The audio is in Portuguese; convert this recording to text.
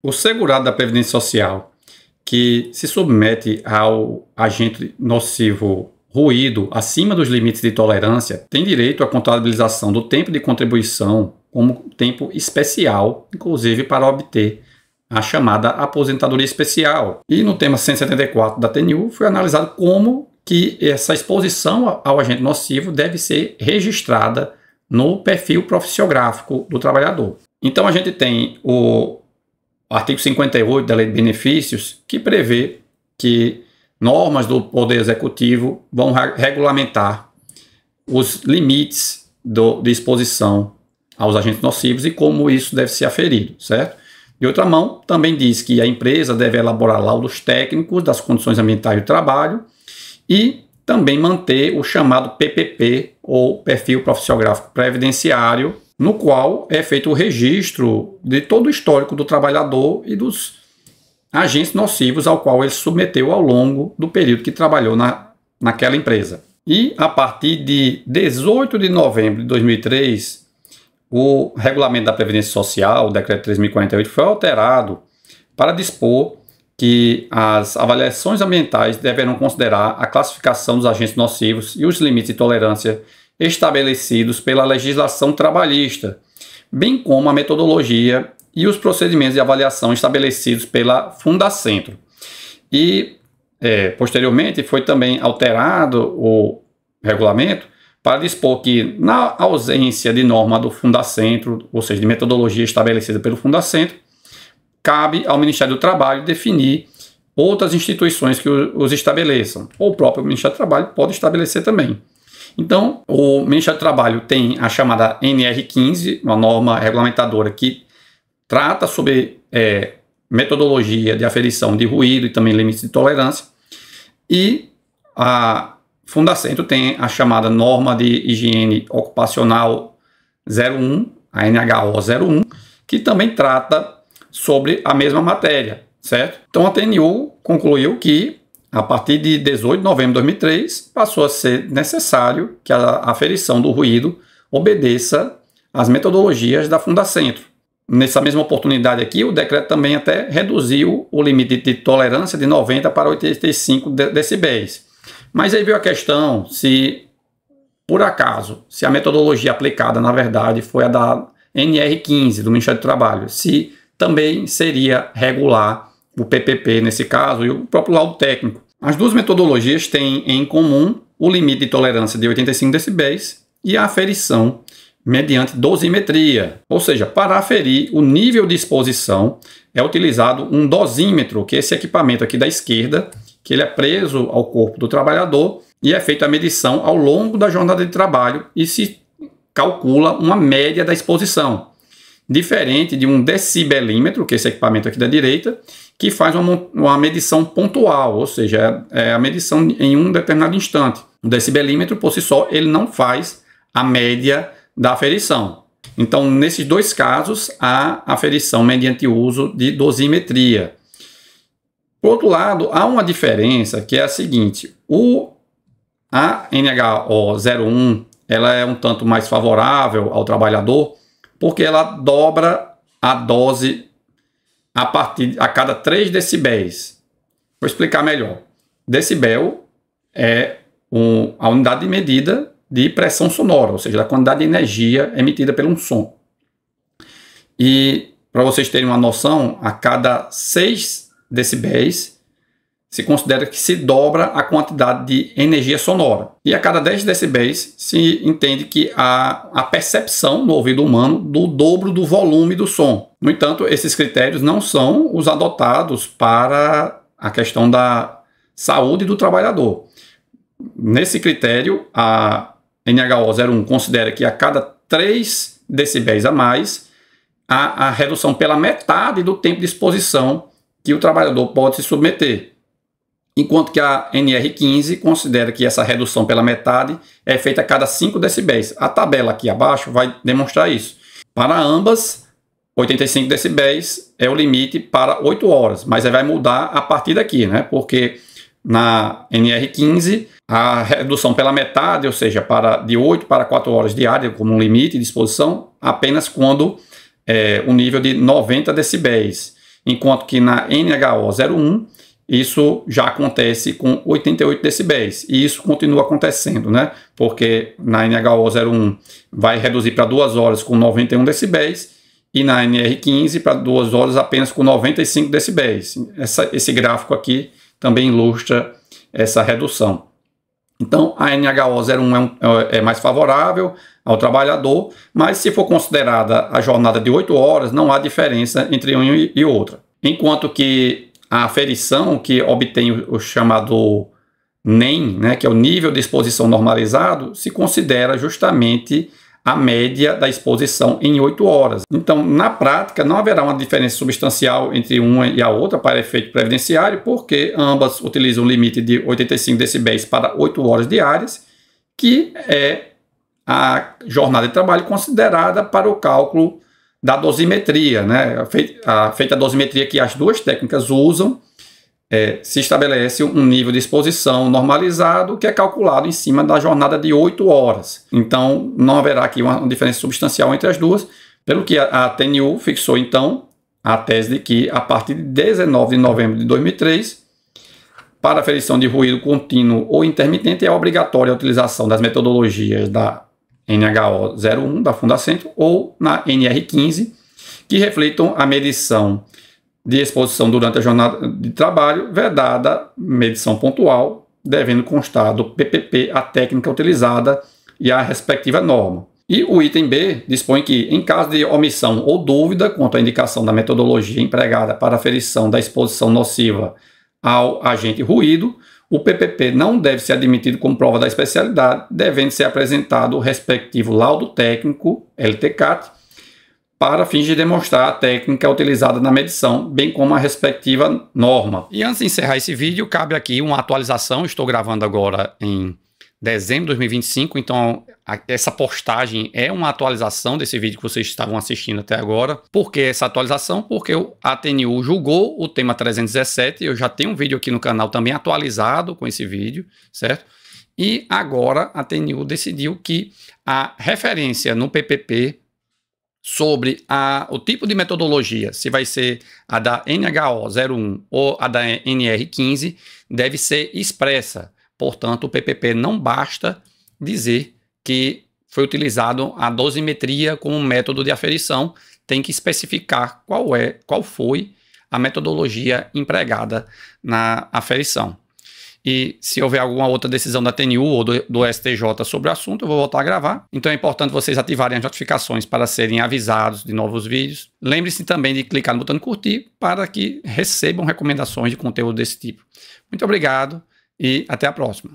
O segurado da Previdência Social que se submete ao agente nocivo ruído acima dos limites de tolerância tem direito à contabilização do tempo de contribuição como tempo especial, inclusive para obter a chamada aposentadoria especial. E no tema 174 da TNU foi analisado como que essa exposição ao agente nocivo deve ser registrada no perfil profissiográfico do trabalhador. Então a gente tem o artigo 58 da Lei de Benefícios, que prevê que normas do Poder Executivo vão regulamentar os limites de exposição aos agentes nocivos e como isso deve ser aferido, certo? De outra mão, também diz que a empresa deve elaborar laudos técnicos das condições ambientais do trabalho e também manter o chamado PPP, ou Perfil Profissiográfico Previdenciário, no qual é feito o registro de todo o histórico do trabalhador e dos agentes nocivos ao qual ele se submeteu ao longo do período que trabalhou naquela empresa. E a partir de 18 de novembro de 2003, o Regulamento da Previdência Social, o Decreto 3.048, foi alterado para dispor que as avaliações ambientais deverão considerar a classificação dos agentes nocivos e os limites de tolerância estabelecidos pela legislação trabalhista, bem como a metodologia e os procedimentos de avaliação estabelecidos pela Fundacentro. E, posteriormente, foi também alterado o regulamento para dispor que, na ausência de norma do Fundacentro, ou seja, de metodologia estabelecida pelo Fundacentro, cabe ao Ministério do Trabalho definir outras instituições que os estabeleçam, ou o próprio Ministério do Trabalho pode estabelecer também. Então, o Ministério do Trabalho tem a chamada NR15, uma norma regulamentadora que trata sobre metodologia de aferição de ruído e também limites de tolerância, e a Fundacentro tem a chamada norma de higiene ocupacional 01, a NHO 01, que também trata sobre a mesma matéria, certo? Então a TNU concluiu que, a partir de 18 de novembro de 2003, passou a ser necessário que a aferição do ruído obedeça às metodologias da Fundacentro. Nessa mesma oportunidade aqui, o decreto também até reduziu o limite de tolerância de 90 para 85 decibéis. Mas aí veio a questão se, por acaso, se a metodologia aplicada, na verdade, foi a da NR15, do Ministério do Trabalho, se também seria regular o PPP nesse caso e o próprio laudo técnico. As duas metodologias têm em comum o limite de tolerância de 85 decibéis e a aferição mediante dosimetria, ou seja, para aferir o nível de exposição é utilizado um dosímetro, que é esse equipamento aqui da esquerda, que ele é preso ao corpo do trabalhador e é feita a medição ao longo da jornada de trabalho e se calcula uma média da exposição. Diferente de um decibelímetro, que é esse equipamento aqui da direita, que faz uma medição pontual, ou seja, é a medição em um determinado instante. O decibelímetro, por si só, ele não faz a média da aferição. Então, nesses dois casos, há aferição mediante o uso de dosimetria. Por outro lado, há uma diferença que é a seguinte: a NHO 01 ela é um tanto mais favorável ao trabalhador, porque ela dobra a dose a cada 3 decibéis. Vou explicar melhor. Decibel é a unidade de medida de pressão sonora, ou seja, da quantidade de energia emitida pelo som. E, para vocês terem uma noção, a cada 6 decibéis se considera que se dobra a quantidade de energia sonora. E a cada 10 decibéis se entende que há a percepção no ouvido humano do dobro do volume do som. No entanto, esses critérios não são os adotados para a questão da saúde do trabalhador. Nesse critério, a NHO 01 considera que a cada 3 decibéis a mais, há a redução pela metade do tempo de exposição que o trabalhador pode se submeter. Enquanto que a NR15 considera que essa redução pela metade é feita a cada 5 decibéis. A tabela aqui abaixo vai demonstrar isso. Para ambas, 85 decibéis é o limite para 8 horas, mas aí vai mudar a partir daqui, né? Porque na NR15, a redução pela metade, ou seja, de 8 para 4 horas diárias, como um limite de exposição, apenas quando o nível de 90 decibéis. enquanto que na NHO01 isso já acontece com 88 decibéis, e isso continua acontecendo, né? Porque na NHO01 vai reduzir para 2 horas com 91 decibéis, e na NR15 para 2 horas apenas com 95 decibéis. Esse gráfico aqui também ilustra essa redução. Então, a NHO01 é mais favorável ao trabalhador, mas se for considerada a jornada de 8 horas, não há diferença entre uma e outra. Enquanto que a aferição, que obtém o chamado NEM, né, que é o nível de exposição normalizado, se considera justamente a média da exposição em 8 horas. Então, na prática, não haverá uma diferença substancial entre uma e a outra para efeito previdenciário, porque ambas utilizam um limite de 85 decibéis para 8 horas diárias, que é a jornada de trabalho considerada para o cálculo da dosimetria, né? Feita a dosimetria que as duas técnicas usam, se estabelece um nível de exposição normalizado que é calculado em cima da jornada de 8 horas. Então, não haverá aqui uma diferença substancial entre as duas, pelo que a TNU fixou, então, a tese de que, a partir de 19 de novembro de 2003, para aferição de ruído contínuo ou intermitente, é obrigatória a utilização das metodologias da NHO01, da Fundacentro, ou na NR15, que reflitam a medição de exposição durante a jornada de trabalho, vedada medição pontual, devendo constar do PPP a técnica utilizada e a respectiva norma. E o item B dispõe que, em caso de omissão ou dúvida quanto à indicação da metodologia empregada para aferição da exposição nociva ao agente ruído, o PPP não deve ser admitido como prova da especialidade, devendo ser apresentado o respectivo laudo técnico, LTCAT, para fins de demonstrar a técnica utilizada na medição, bem como a respectiva norma. E antes de encerrar esse vídeo, cabe aqui uma atualização. Estou gravando agora em dezembro de 2025, então essa postagem é uma atualização desse vídeo que vocês estavam assistindo até agora. Por que essa atualização? Porque a TNU julgou o tema 317, eu já tenho um vídeo aqui no canal também atualizado com esse vídeo, certo? E agora a TNU decidiu que a referência no PPP sobre o tipo de metodologia, se vai ser a da NHO01 ou a da NR15, deve ser expressa. Portanto, o PPP não basta dizer que foi utilizado a dosimetria como método de aferição, tem que especificar qual foi a metodologia empregada na aferição. E se houver alguma outra decisão da TNU ou do STJ sobre o assunto, eu vou voltar a gravar. Então é importante vocês ativarem as notificações para serem avisados de novos vídeos. Lembre-se também de clicar no botão curtir para que recebam recomendações de conteúdo desse tipo. Muito obrigado e até a próxima.